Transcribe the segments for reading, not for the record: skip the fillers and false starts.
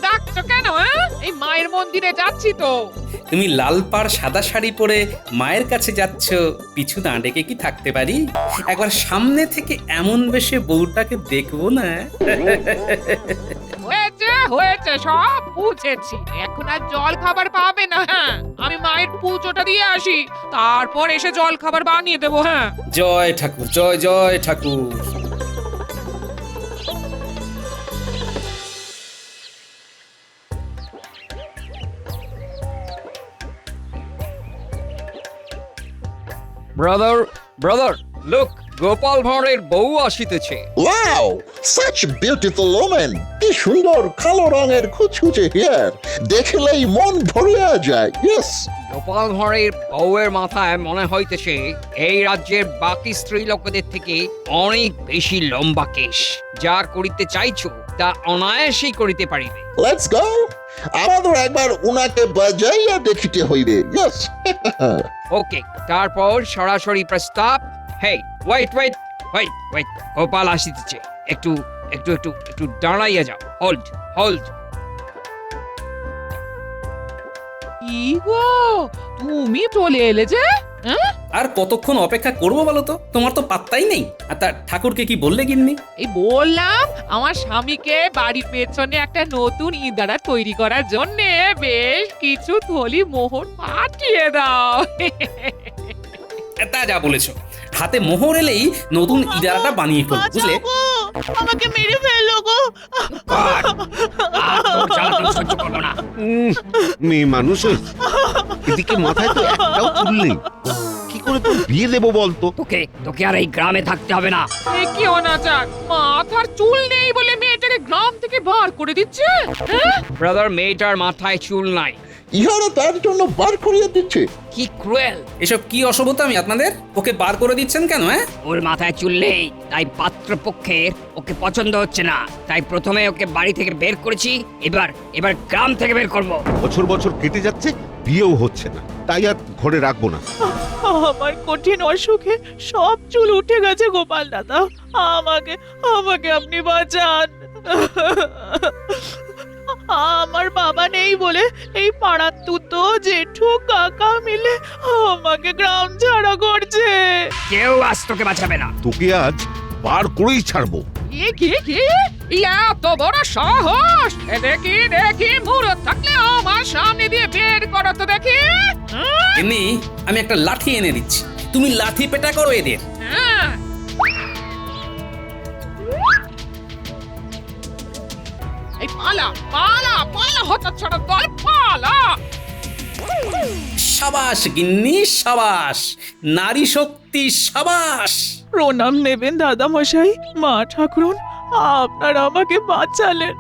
ডাকছো কেন? এই মায়ের মন্দিরে যাচ্ছি তো। তুমি লাল পাড় সাদা শাড়ি পরে মায়ের কাছে যাচ্ছ, পিছু না ডেকে কি থাকতে পারি? একবার সামনে থেকে এমন বেশে বউটাকে দেখবো না? হয়েছে হয়েছে, সব বুঝেছি। এখন আর জল খাবার পাবে না। আমি মায়ের পুজোটা দিয়ে আসি, তারপর এসে জল খাবার বানিয়ে দেবো। হ্যাঁ, জয় ঠাকুর, জয় জয় ঠাকুর। ব্রাদার ব্রাদার, লুক, গোপাল ভাঁড়ের বউ আসিতেছে। Wow, such beautiful woman! কি সুন্দর কালো রঙের কুচকুচে হেয়ার, দেখলেই মন ভরিয়া যায়। ইয়েস, গোপাল ভাঁড়ের বউয়ের মাথায় মনে হইতেছে এই রাজ্যের বাকি স্ত্রী লোকদের থেকে অনেক বেশি লম্বা কেশ। যা করিতে চাইছো তা অনায়াসেই করিতে পারিবে। Let's go. আমাদের একবার উনাকে বাজাইয়া দেখিতে হইবে। ইয়েস। ওকে, তারপর সরাসরি প্রস্তাব। Hey, wait wait wait wait, Gopal আসিতেছে। একটু একটু একটু একটু দাঁড়াইয়া যাও। Hold hold. কি গো, তুমি চলে এলে যে? হ্যাঁ, আর কতক্ষণ অপেক্ষা করবো বলো তো? তোমার তো পাত্তাই নেই। আর তার ঠাকুরকে কি বললে গিন্নি? এই বললাম আমার স্বামীকে বাড়ির পেছনে একটা নতুন ইদারা তৈরি করার জন্য বেশ কিছু থলি মোহর পাঠিয়ে দাও। তা যা বলেছো, হাতে মোহর এলেই নতুন ইদারাটা বানিয়ে ফেলবো, বুঝলে? আমাকে মেরে ফেললো গো। সহ্য করবো না। মেয়ে মানুষের এদিকে মাথায় তো একটাও চুল নেই, কি করে তোর বিয়ে দেবো বলতো? তোকে তোকে আর এই গ্রামে থাকতে হবে না। কি অনাচার, মাথার চুল নেই বলে মেয়েটাকে গ্রাম থেকে বার করে দিচ্ছে। হ্যাঁ? ব্রাদার, মেয়েটার মাথায় চুল নাই। ইহারা তার জন্য বার করিয়া দিচ্ছে। কি ক্রুয়েল! এসব কি অসভ্যতামি আপনাদের? ওকে বার করে দিচ্ছেন কেন? হ্যাঁ, ওর মাথায় চুল নেই, তাই পাত্রপক্ষের ওকে পছন্দ হচ্ছে না। তাই প্রথমে ওকে বাড়ি থেকে বের করেছি, এবার এবার গ্রাম থেকে বের করব। বছর বছর কেটে যাচ্ছে, বিয়েও হচ্ছে না, তাই আর ঘরে রাখবো না। আমার কঠিন অসুখে সব চুল উঠে গেছে গোপাল দাদা, আমাকে আমাকে আপনি বাঁচান। আমার বাবা নেই বলে এই পাড়ার তুতো জেঠু কাকা মিলে আমাকে গ্রাম ছাড়া করছে। কেউ আজ তোকে বাঁচাবে না। তোকে আজ বার করেই ছাড়বো। কি এত বড় সাহস! দেখি দেখি, মুরত থাকলে আমার সামনে দিয়ে বের করো তো দেখি। গিন্নি, আমি একটা লাঠি এনে দিচ্ছি, তুমি লাঠি পেটা করো এদের। হ্যাঁ, এই পালা পালা পালা, হতচ্ছাড়া দল, পালা। সাবাস গিন্নি, সাবাস! নারী শক্তি, সাবাস! প্রণাম নেবেন দাদা মশাই, মা ঠাকুরন, আপনারা আমাকে বাঁচালেন।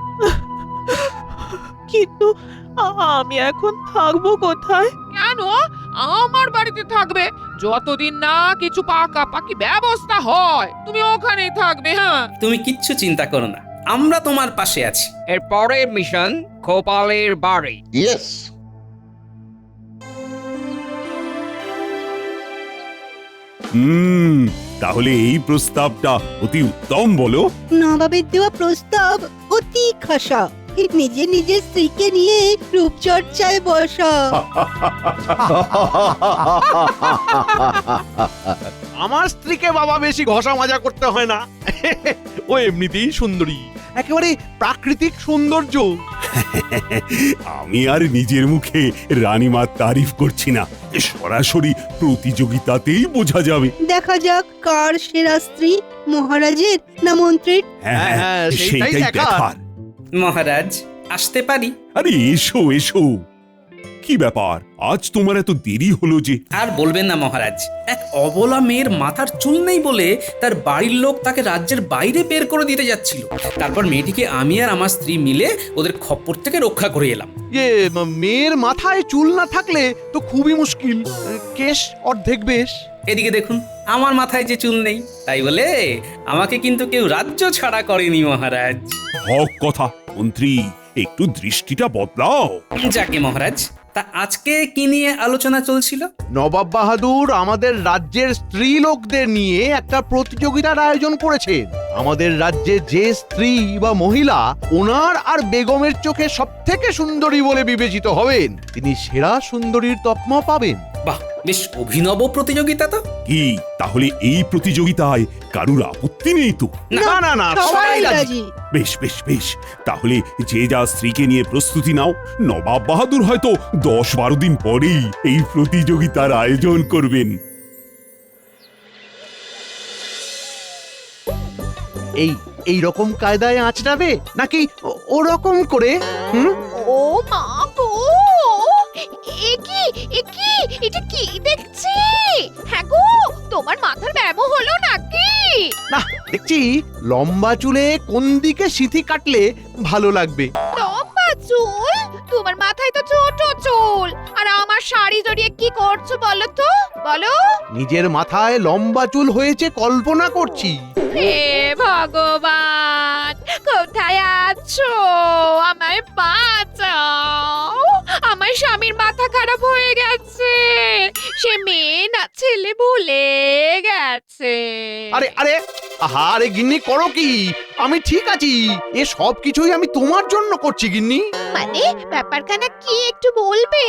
কিন্তু আমি এখন থাকবো কোথায়? কেন আমার বাড়িতে থাকবে? যতদিন না কিছু পাকাপাকি ব্যবস্থা হয় তুমি ওখানেই থাকবে। হ্যাঁ, তুমি কিচ্ছু চিন্তা করো না, আমরা তোমার পাশে আছি। এর পরের মিশন গোপালের বাড়ি। ইয়েস। তাহলে এই প্রস্তাবটা অতি উত্তম, বলো? নবাবের দেওয়া প্রস্তাব অতি খাসা। নিজে নিজের স্ত্রীকে নিয়ে রূপচর্চায় বসা। আমার স্ত্রীকে বাবা বেশি ঘষা মাজা করতে হয় না, ও এমনিতেই সুন্দরী, একেবারে প্রাকৃতিক সৌন্দর্য। আমি আর নিজের মুখে রানীমার তারিফ করছি না, সরাসরি প্রতিযোগিতাতেই বোঝা যাবে। দেখা যাক কার সেরা স্ত্রী, মহারাজের না মন্ত্রীর। হ্যাঁ, হ্যাঁ, সেইটাই সেইটাই দেখার। দেখার। মহারাজ, আসতে পারি? আরে এসো এসো। কি ব্যাপার, আজ তোমার এত দেরি হলো যে? আর বলবেন না মহারাজ, এক অবলা মেয়ের মাথার চুল নেই বলে তার বাড়ির লোক তাকে রাজ্যের বাইরে বের করে দিতে যাচ্ছিল। তারপর মেয়েটিকে আমি আর আমার স্ত্রী মিলে ওদের খপ্পর থেকে রক্ষা করে এলাম। মেয়ের মাথায় চুল না থাকলে তো খুবই মুশকিল, কেশ অর্ধেক বেশ। এদিকে দেখুন, আমার মাথায় যে চুল নেই, তাই বলে আমাকে কিন্তু কেউ রাজ্য ছাড়া করেনি মহারাজ। হক কথা মন্ত্রী, একটু দৃষ্টিটা বদলাও। যাকে মহারাজ, তা আজকে কি নিয়ে আলোচনা চলছিল? নবাব বাহাদুর আমাদের রাজ্যের স্ত্রী লোকদের নিয়ে একটা প্রতিযোগিতার আয়োজন করেছেন। আমাদের রাজ্যে যে স্ত্রী বা মহিলা ওনার আর বেগমের চোখে সবথেকে সুন্দরী বলে বিবেচিত হবেন তিনি সেরা সুন্দরীর তকমা পাবেন। বাহ, বেশ অভিনব প্রতিযোগিতা তো। কি তাহলে এই প্রতিযোগিতায় কারুর আপত্তি নেই তো? না না না, সবাই রাজি। বেশ বেশ বেশ, তাহলে যে যা স্ত্রীকে নিয়ে প্রস্তুতি নাও। নবাব বাহাদুর হয়তো 10-12 দিন পরেই এই প্রতিযোগিতার আয়োজন করবেন। এই রকম কায়দায় আঁচড়াবে নাকি ওরকম করে? ও মা গো, এটা কি দেখছি? হ্যাঁ গো, তোমার মাথার ব্যামো হলো নাকি? না, দেখছি লম্বা চুলে কোন দিকে সিঁথি কাটলে ভালো লাগবে। লম্বা চুল? তোমার মাথায় তো ছোট চুল, আর আমার শাড়ি জড়িয়ে কি করছো বলো তো, বলো। নিজের মাথায় লম্বা চুল হয়েছে কল্পনা করছি। হে ভগবান, কোথায় আছো? আমায় বাঁচাও, আমার স্বামীর মাথা খারাপ হয়ে গেছে, সে মেয়ে না ছেলে ভুলে গেছে। আরে আরে, আরে গিন্নি করো কি? আমি ঠিক আছি, এ সব কিছুই আমি তোমার জন্য করছি গিন্নি। মানে ব্যাপারখানা কি একটু বলবে?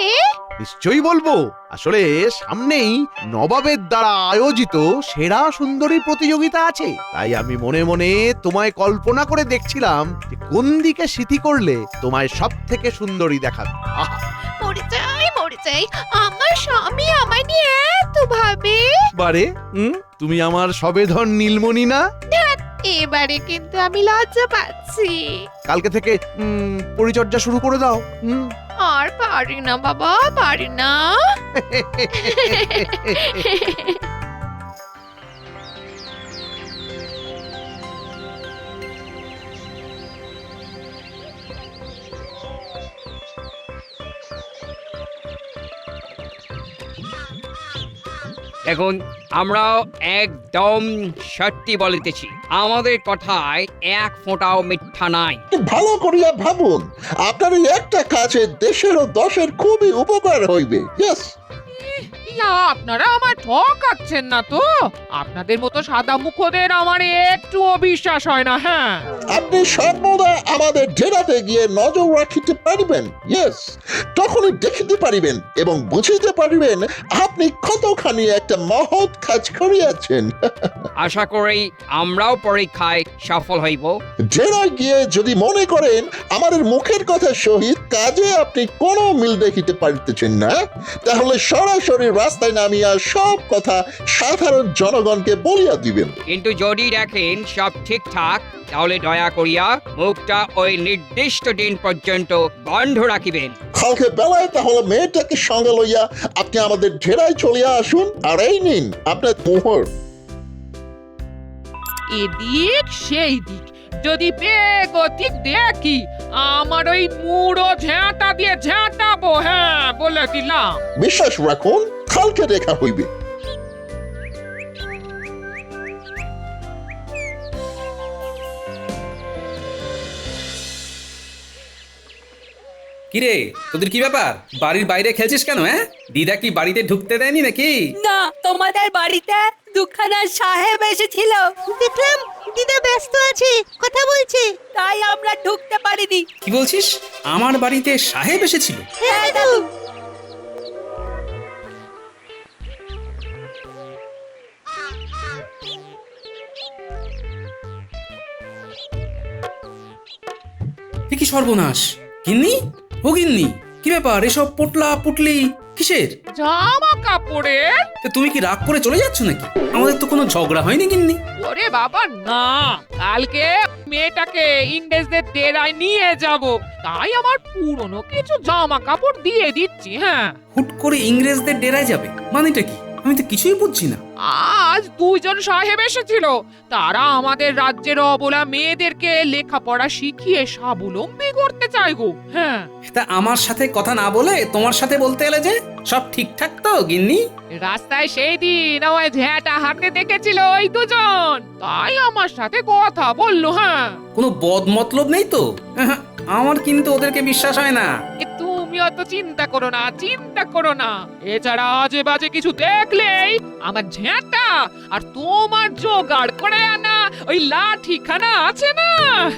নিশ্চয়ই বলবো। আসলে সামনেই নবাবের দ্বারা আয়োজিত সেরা সুন্দরী প্রতিযোগিতা আছে, তাই আমি মনে মনে তোমায় কল্পনা করে দেখছিলাম যে কোন দিকে সিঁথি করলে তোমায় সব থেকে সুন্দরী দেখাবে। আহা, মরে যাই, আমার স্বামী আমায় নিয়ে এত ভাবে। বারে তুমি আমার সবেধন নীলমণি না? এবারে কিন্তু আমি লজ্জা পাচ্ছি। কালকে থেকে পরিচর্যা শুরু করে দাও। আর পারি না বাবা, পারি না। দেখুন, আমরাও একদম সত্যি বলিতেছি, আমাদের কথায় এক ফোঁটাও মিথ্যা নাই। ভালো করিয়া ভাবুন, আপনার এই একটা কাজে দেশের ও দশের খুবই উপকার হইবে। ইয়েস, ইয়া, আপনারা আমায় ঠকাচ্ছেন না তো? আপনাদের মতো সাদা মুখোদের আমার একটুও বিশ্বাস হয় না। হ্যাঁ, আপনি সর্বদা আমাদের ডেরাতে গিয়ে নজর রাখিতে পারিবেন। ইয়েস, তখনই দেখিতে পারিবেন এবং বুঝিতে পারিবেন আপনি কতখানি একটা মহৎ কাজ করিয়াছেন। আশা করি আমরাও পরীক্ষায় সফল হইব। ডেরায় গিয়ে যদি মনে করেন আমাদের মুখের কথা সহিত কাজে আপনি কোনো মিল দেখিতে পারিতেছেন না, তাহলে সরাসরি রাস্তায় নামিয়া সব কথা সাধারণ জনগণকে বলিয়া দিবেন। কিন্তু যদি দেখেন সব ঠিকঠাক, তাহলে দয়া করিয়া মুখটা ওই নির্দিষ্ট দিন পর্যন্ত বন্ধ রাখিবেন। কালকে বেলায় তাহলে মেয়েটাকে সঙ্গে লইয়া আপনি আমাদের ডেরায় চলিয়া আসুন, আর এই নিন আপনার মোহর। এদিক সেই দিক যদি বেগতিক দেখি, আমার ওই মুড়ো ঝাঁটা দিয়ে ঝাঁটাবো। হ্যাঁ, বলে দিলাম। বিশ্বাস রাখুন, কালকে দেখা হইবে। কিরে, তোদের কি ব্যাপার? বাড়ির বাইরে খেলছিস কেন? হ্যাঁ, দিদা কি বাড়িতে ঢুকতে দেয়নি নাকি? না, তোমাদের বাড়িতে দুখানা সাহেব এসেছিল, দেখলাম দিদা ব্যস্ত আছে, কথা বলছে, তাই আমরা ঢুকতে পারিনি। কি বলছিস? আমার বাড়িতে সাহেব এসেছিল? হ্যাঁ দাদু। কি সর্বনাশ! গিন্নি, ও গিন্নি, কি ব্যাপার? এসব পোটলা পুটলি কিসের? জামা কাপড়ের। তা তুমি কি রাগ করে চলে যাচ্ছ নাকি? আমাদের তো কোনো ঝগড়া হয়নি গিন্নি। ওরে বাবা না, কালকে মেয়েটাকে ইংরেজদের ডেরায় নিয়ে যাব, তাই আমার পুরনো কিছু জামা কাপড় দিয়ে দিচ্ছি। হ্যাঁ, হুট করে ইংরেজদের ডেরায় যাবে মানেটা কি? আমি তো কিছুই বুঝছি না। আজ দুইজন সাহেব এসেছিল, তারা আমাদের রাজ্যের অবলা মেয়েদেরকে লেখাপড়া শিখিয়ে স্বাবলম্বী করতে চায় গো। হ্যাঁ, তা আমার সাথে কথা না বলে তোমার সাথে বলতে এলে যে? সব ঠিকঠাক তো গিন্নি? রাস্তায় সেই দিন আমায় ঝ্যাঁটা হাতে দেখেছিল ওই দুজন, তাই আমার সাথে কথা বললো। হ্যাঁ, কোনো বদ মতলব নেই তো? আহা, আমার কিন্তু ওদেরকে বিশ্বাস হয় না। তুমি তুমি অত চিন্তা করো না, চিন্তা করো না। এছাড়া আজে বাজে কিছু দেখলেই আমার ঝেঁটা আর তোমার জোগাড় করে আনা ওই লাঠিখানা আছে না,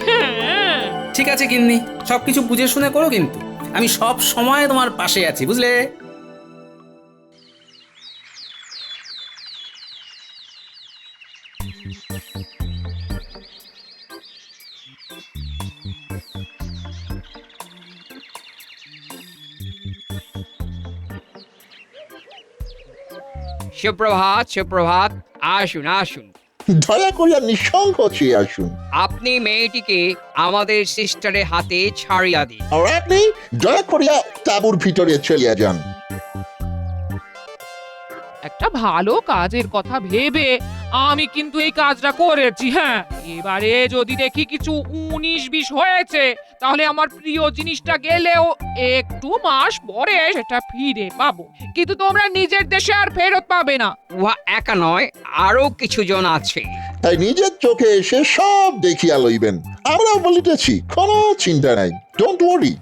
হ্যাঁ। ঠিক আছে গিন্নি, সবকিছু বুঝে শুনে করো, কিন্তু আমি সব সময় তোমার পাশে আছি, বুঝলে? সুপ্রভাত, সুপ্রভাত। আসুন, আসুন। দয়া করিয়া নিঃসংকোচে আসুন। আপনি মেয়েটিকে আমাদের সিস্টারের হাতে ছাড়িয়া দিন। আর আপনি দয়া করিয়া তাঁবুর ভিতরে চলিয়া যান। একটা ভালো কাজের কথা ভেবে আমি কিন্তু এই কাজটা করেছি, হ্যাঁ। এবারে যদি দেখি কিছু 19-20 হয়েছে, তাহলে আমার প্রিয় জিনিসটা গেলেও একটু মাস পরে সেটা ফিরে পাবো, কিন্তু তোমরা নিজের দেশে আর ফেরত পাবে না। উহা একা নয়, আরো কিছু জন আছে। তাই নিজের চোখে এসে সব দেখিয়া লইবেন। আমরাও বলিতেছি, কোনো চিন্তা নাই, ডোন্ট ওয়ারি।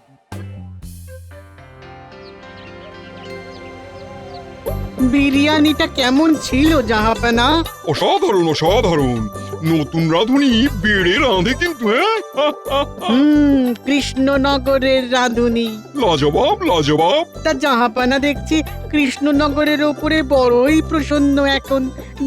বিরিয়ানিটা কেমন ছিল জাহাপানা? অসাধারণ, অসাধারণ। নতুন রাঁধুনি বেড়ে রাঁধে কিন্তু, হ্যাঁ। কৃষ্ণনগরের রাঁধুনি। লাজবাব, লাজবাব। তা জাহাপানা দেখছি কৃষ্ণনগরের ওপরে বড়ই প্রসন্ন এখন।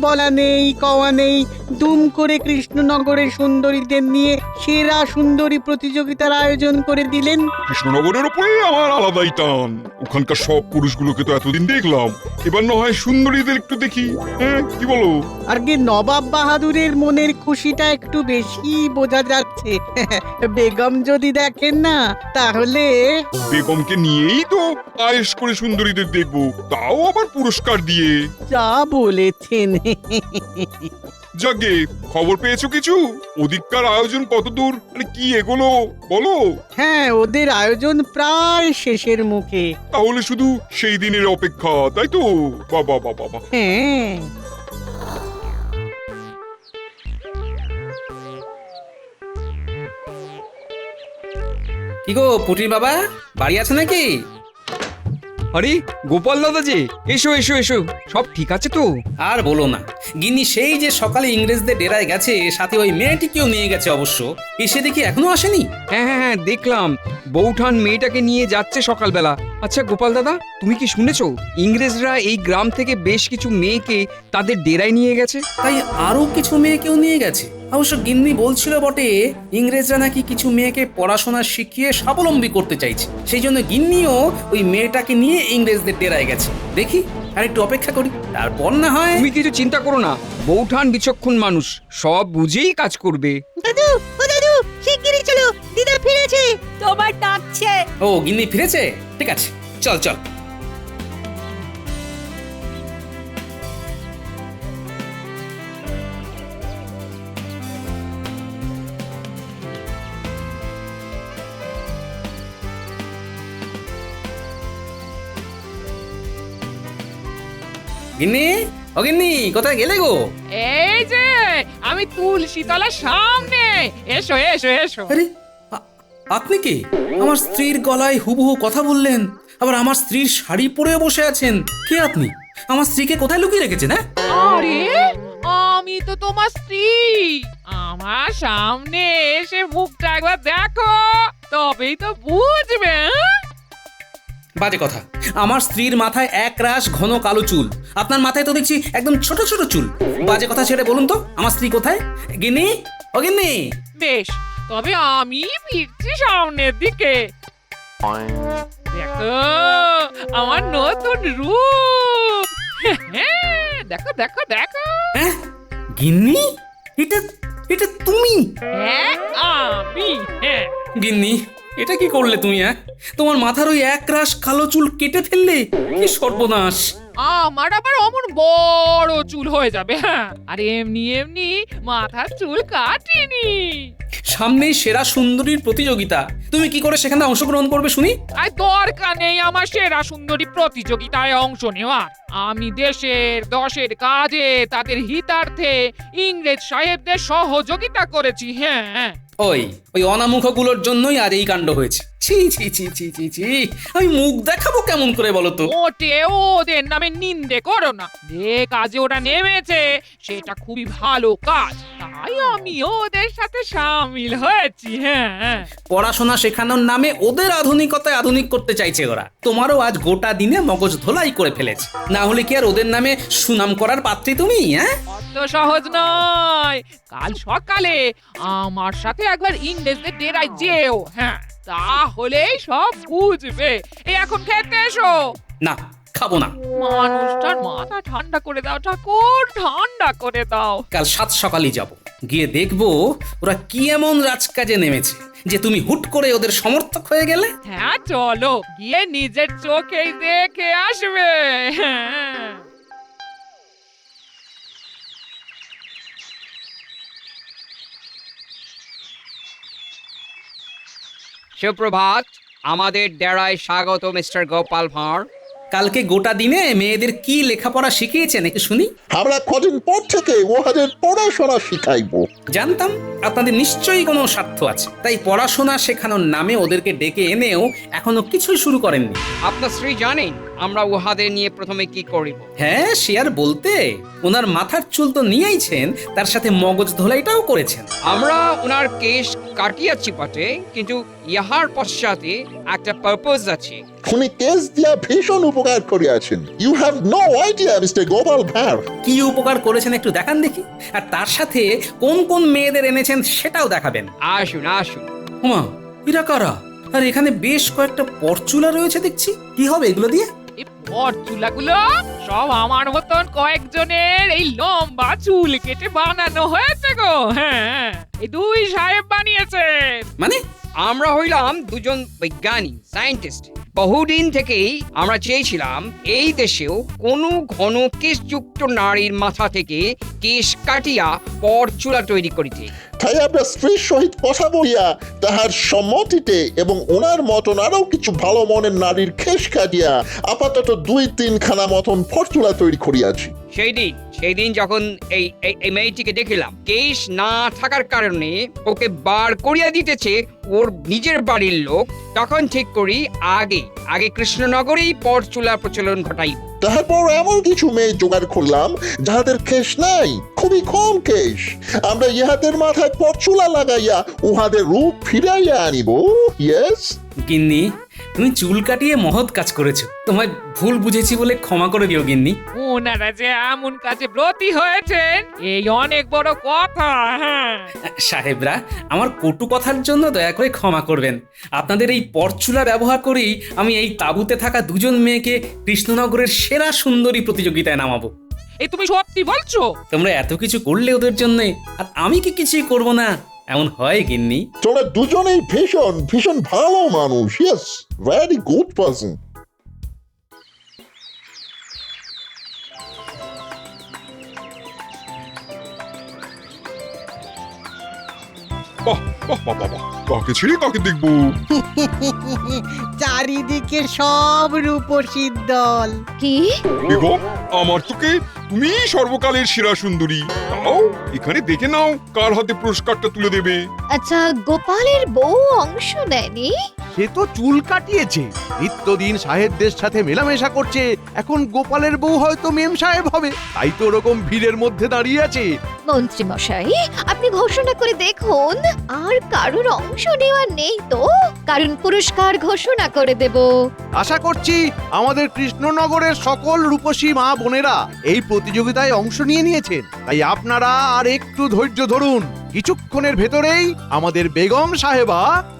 বলা নেই কওয়া নেই, দুম করে কৃষ্ণনগরের সুন্দরীদের নিয়ে সেরা সুন্দরী প্রতিযোগিতার আয়োজন করে দিলেন। কৃষ্ণনগরের উপরে আমার আলাদাই টান। ওখানকার সব পুরুষগুলোকে তো এতদিন দেখলাম, এবার না হয় সুন্দরীদের একটু দেখি, হ্যাঁ, কি বলো? আর কি নবাব বাহাদুরের মনের খুশিটা একটু বেশি বোঝা যাচ্ছে। বেগম যদি দেখেন না, তাহলে বেগমকে নিয়েই তো আয়েশ করে সুন্দরীদের দেখবো, তাও আবার পুরস্কার দিয়ে। যা বলেছেন। যাকে খবর পেয়েছো কিছু? ওদিককার আয়োজন কতদূর, মানে কি এগোলো বলো? হ্যাঁ, ওদের আয়োজন প্রায় শেষের মুখে। তাহলে শুধু সেই দিনের অপেক্ষা, তাই তো? বাবা বাবা বাবা। হ্যাঁ, কি গো পুটির বাবা, বাড়ি আছে নাকি? আরে গোপাল দাদা যে, এসো এসো এসো। সব ঠিক আছে তো? আর বলো না, গিন্নি সেই যে সকালে ইংরেজদের ডেরায় গেছে, সাথে ওই মেয়েটিকেও নিয়ে গেছে অবশ্য, এসে দেখি এখনো আসেনি। হ্যাঁ হ্যাঁ হ্যাঁ, দেখলাম বৌঠান মেয়েটাকে নিয়ে যাচ্ছে সকালবেলা। আচ্ছা গোপাল দাদা, তুমি কি শুনেছো ইংরেজরা এই গ্রাম থেকে বেশ কিছু মেয়েকে তাদের ডেরায় নিয়ে গেছে? তাই আরো কিছু মেয়েকেও নিয়ে গেছে। অবশ্য গিন্নি বলছিল বটে, ইংরেজরা নাকি কিছু মেয়েকে পড়াশোনা শিখিয়ে স্বাবলম্বী করতে চাইছে, সেই জন্য গিন্নিও ওই মেয়েটাকে নিয়ে ইংরেজদের ডেরায় গেছে। দেখি আর একটু অপেক্ষা করি, তারপর না হয়। তুমি কিছু চিন্তা করো না, বৌঠান বিচক্ষণ মানুষ, সব বুঝেই কাজ করবে। দাদু, ও দাদু, শিগগিরই চলো, দিদা ফিরেছে, তোমার ডাকছে। ও গিন্নি ফিরেছে, ঠিক আছে, চল চল। গিন্নি, ও গিন্নি, কোথায় গেলে গো? এই যে আমি তুলসী তলার সামনে, এসো এসো এসো। আরে আপনি কি? আমার স্ত্রীর গলায় হুবহু কথা বললেন, আবার আমার স্ত্রীর শাড়ি পরে বসে আছেন। কে আপনি? আমার স্ত্রীকে কোথায় লুকিয়ে রেখেছেন? হ্যাঁ, আরে আমি তো তোমার স্ত্রী। আমার সামনে এসে মুখটা একবার দেখো, তবেই তো বুঝবে। বাজে কথা, আমার স্ত্রীর মাথায় এক রাশ ঘন কালো চুল, আপনার মাথায় তো দেখছি একদম ছোট ছোট চুল। বাজে কথা ছেড়ে বলুন তো, আমার স্ত্রী কোথায়? গিন্নি, ও গিন্নি। বেশ, তবে আমি ফিরছি সামনের দিকে। দেখো আমার নতুন রূপ। দেখো দেখো দেখো। হ্যাঁ গিন্নি, এটা এটা তুমি? হ্যাঁ আমি। হ্যাঁ গিন্নি, এটা কি করলে তুমি? হ্যাঁ, তোমার মাথার ওই এক রাশ কালো চুল কেটে ফেললে, কি সর্বনাশ। আমার আবার অমন বড় চুল হয়ে যাবে? হ্যাঁ, আর এমনি এমনি মাথার চুল কাটিনি। সামনেই সেরা সুন্দরীর প্রতিযোগিতা, তুমি কি করে সেখানে অংশগ্রহণ করবে শুনি? আর দরকার নেই আমার সেরা সুন্দরী প্রতিযোগিতায় অংশ নেওয়ার। আমি দেশের দশের কাজে তাদের হিতার্থে ইংরেজ সাহেবদের সহযোগিতা করেছি। হ্যাঁ, ওই ওই অনামুখগুলোর জন্যই আজ এই কাণ্ড হয়েছে। ছি ছি ছি ছি ছি ছি, আমি মুখ দেখাবো কেমন করে বলো তো? মোটেও ওদের নামে নিন্দে করো না। যে কাজে ওরা নেমেছে সেটা খুবই ভালো কাজ, তাই আমিও ওদের সাথে সামিল হয়েছি। হ্যাঁ, পড়াশোনা শেখানোর নামে ওদের আধুনিকতায় আধুনিক করতে চাইছে ওরা। তোমারও আজ গোটা দিনে মগজ ধোলাই করে ফেলেছে। না হলে কি আর ওদের নামে সুনাম করার পাত্রী তুমি? হ্যাঁ, অত সহজ নয়। কাল সকালে আমার সাথে একবার ইংরেজদের ডেরায় যেও। হ্যাঁ, তাহলেই সব বুঝবে। এই এখন খেতে এসো। না, খাবো না। মানুষটার মাথা ঠান্ডা করে দাও ঠাকুর, ঠান্ডা করে দাও। কাল 7 সকালেই যাব, গিয়ে দেখবো ওরা কি এমন রাজকাজে নেমেছে যে তুমি হুট করে ওদের সমর্থক হয়ে গেলে। হ্যাঁ, চলো গিয়ে নিজের চোখেই দেখে আসবে। হ্যাঁ। সুপ্রভাত, আমাদের ডেরায় স্বাগত মিস্টার গোপাল ভাঁড়। কালকে গোটা দিনে মেয়েদের কি লেখাপড়া শিখিয়েছেন একটু শুনি। আমরা কদিন পর থেকে ওদের পড়াশোনা শিখাইবো। জানতাম আপনাদের নিশ্চয়ই কোনো স্বার্থ আছে, তাই পড়াশোনা শেখানোর নামে ওদেরকে ডেকে এনেও এখনো কিছুই শুরু করেননি। আপনার স্ত্রী জানেন আমরা উহাদের নিয়ে প্রথমে কি করিব? হ্যাঁ, সে আর বলতে। ওনার মাথার চুল তো নিয়েইছেন, তার সাথে মগজ ধোলাইটাও করেছেন। আমরা ওনার কেশ কাটিয়াছি বটে, কিন্তু ইহার পশ্চাতে একটা পারপোজ আছে। উনি কেস দিয়া ভীষণ উপকার করিয়াছেন। You have no idea mister Gopal Bhar. কি উপকার করেছেন একটু দেখান দেখি, আর তার সাথে কোন কোন মেয়েদের এনেছেন সেটাও দেখাবেন। আসুন আসুন। হুমা, এরা কারা? আর এখানে বেশ কয়েকটা পরচুলা রয়েছে দেখছি। কি হবে এগুলো দিয়ে? এই পরচুলাগুলো সব আমার মতন কয়েকজনের এই লম্বা চুল কেটে বানানো হয়েছে গো। হ্যাঁ, এই 2 সাহেব বানিয়েছেন। মানে? আমরা হইলাম দুজন বৈজ্ঞানিক সায়েন্টিস্ট। বহুদিন থেকেই আমরা চেয়েছিলাম এই দেশেও কোনো ঘন কেশযুক্ত নারীর মাথা থেকে কেশ কাটিয়া পরচুলা তৈরি করিতে। তাই আমরা স্ত্রীর সহিত কথা বলিয়া তাহার সম্মতিতে এবং ওনার মতন আরো কিছু ভালো মনের নারীর খেস কাটিয়া আপাতত 2-3 খানা মতন ফরচুলা তৈরি করিয়াছি। সেই দিন যখন এই মেয়েটিকে দেখিলাম, কেশ না থাকার কারণে ওকে বার করিয়া দিতেছে ওর নিজের বাড়ির লোক, তখন ঠিক করি আগে কৃষ্ণনগরেই পরচুলা প্রচলন ঘটাই। তারপর এমন কিছু মেয়ে জোগাড় করলাম যাহাদের কেশ নাই, খুবই কম কেশ। আমরা ইহাদের মাথায় পরচুলা লাগাইয়া উহাদের রূপ ফিরাইয়া আনিব। ইয়েস গিন্নি, তুমি চুল কাটিয়ে মহৎ কাজ করেছো। তোমায় ভুল বুঝেছি বলে ক্ষমা করে দিও গিন্নি। ওনারা যে এমন কাজে ব্রতী হয়েছেন এই অনেক বড় কথা। হ্যাঁ, সাহেবরা, আমার কটু কথার জন্য দয়া করে ক্ষমা করবেন। আপনাদের এই পরচুলা ব্যবহার করেই আমি এই তাঁবুতে থাকা 2জন মেয়েকে কৃষ্ণনগরের সেরা সুন্দরী প্রতিযোগিতায় নামাবো। এই তুমি সত্যি বলছো? তোমরা এত কিছু করলে ওদের জন্য, আর আমি কি কিছুই করব না? এমন হয় গিন্নি? তোমরা দুজনেই ভীষণ ভীষণ ভালো মানুষ। Yes, very good person. বাহ বাহ বাহ বাহ, কাকে ছেড়ে কাকে দেখবো? চারিদিকে সব রূপসীর দল। কি? বেগম, আমার তোকে তুমি সর্বকালের সেরা সুন্দরী। তাও এখানে দেখে নাও কার হাতে পুরস্কারটা তুলে দেবে। আচ্ছা, গোপালের বউ অংশ নেয়নি? সে তো চুল কাটিয়েছে, নিত্যদিন সাহেবদের সাথে মেলামেশা করছে। এখন গোপালের বউ হয়তো মেম সাহেব হবে, তাই তো ওরকম ভিড়ের মধ্যে দাঁড়িয়ে আছে। মন্ত্রী মশাই, আপনি ঘোষণা করে দেখুন, আর কারোর অংশ নেওয়া নেই তো? কারণ পুরস্কার ঘোষণা করে দেব। আশা করছি আমাদের কৃষ্ণনগরের সকল রূপসী মা বোনেরা এই প্রতিযোগিতায় অংশ নিয়েছেন। তাই আপনারা আর একটু ধৈর্য ধরুন, কিছুক্ষণের ভেতরেই আমাদের বেগম সাহেবা,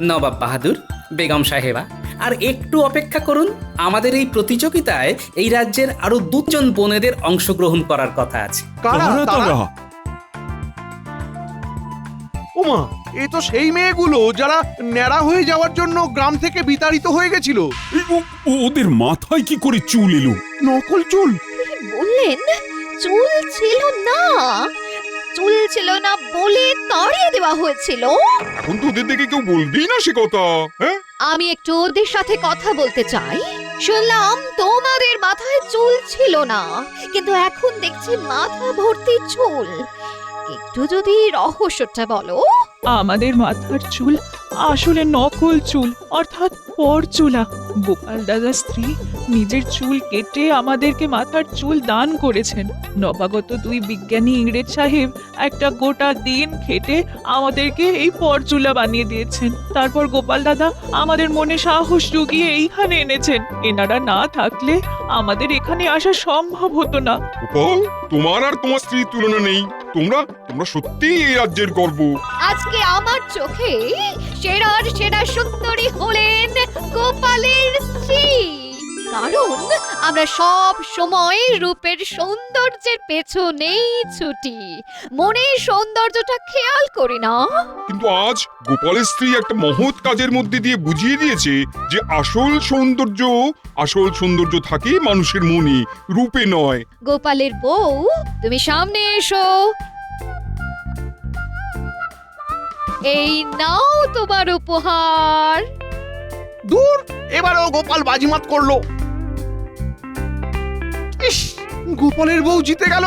নবাব বাহাদুর, বেগম সাহেবা, আর একটু অপেক্ষা করুন। আমাদের এই প্রতিযোগিতায় এই রাজ্যের আরো 2জন বোনেদের অংশগ্রহণ করার কথা আছে। কারা তারা? ওমা, এ তো সেই মেয়েগুলো যারা ন্যাড়া হয়ে যাওয়ার জন্য গ্রাম থেকে বিতাড়িত হয়ে গেছিল। ওদের মাথায় কি করে চুল এলো? নকল চুল? বললেন চুল ছিল না, চুল ছিল না বলে তাড়িয়ে দেওয়া হয়েছিল। এখন তো ওদের দেখে কেউ বলবেই না সে কথা। হ্যাঁ, আমি একটু ওদের সাথে কথা বলতে চাই। শুনলাম তোমাদের মাথায় চুল ছিল না, কিন্তু এখন দেখছি মাথা ভর্তি চুল। একটু যদি রহস্যটা বলো। আমাদের মাথার চুল আসলে নকল চুল, অর্থাৎ পরচুলা। গোপাল দাদার স্ত্রী নিজের চুল কেটে আমাদেরকে মাথার চুল দান করেছেন। নবাগত দুই বিজ্ঞানী ইংরেজ সাহেব একটা গোটা দিন খেটে আমাদেরকে এই পরচুলা বানিয়ে দিয়েছেন। তারপর গোপাল দাদা আমাদের মনে সাহস জুগিয়ে এইখানে এনেছেন। এনারা না থাকলে আমাদের এখানে আসা সম্ভব হতো না। গোপাল, তোমার আর তোমার স্ত্রীর তুলনা নেই। তোমরা তোমরা সত্যি এই রাজ্যের গর্ব। আজকে আমার চোখে সেরার সেরা সুন্দরী হলেন গোপালের স্ত্রী। কারণ আমরা সব সময় রূপের সৌন্দর্যের পেছনেই ছুটি, মনের সৌন্দর্যটা খেয়াল করি না। কিন্তু আজ গোপালের স্ত্রী একটা মহৎ কাজের মধ্যে দিয়ে বুঝিয়ে দিয়েছে যে আসল সৌন্দর্য থাকে মানুষের মনে, রূপে নয়। গোপালের বউ, তুমি সামনে এসো। এই নাও তোমার উপহার। দূর, এবারেও গোপাল বাজিমাত করলো। ইস, গোপালের বউ জিতে গেল।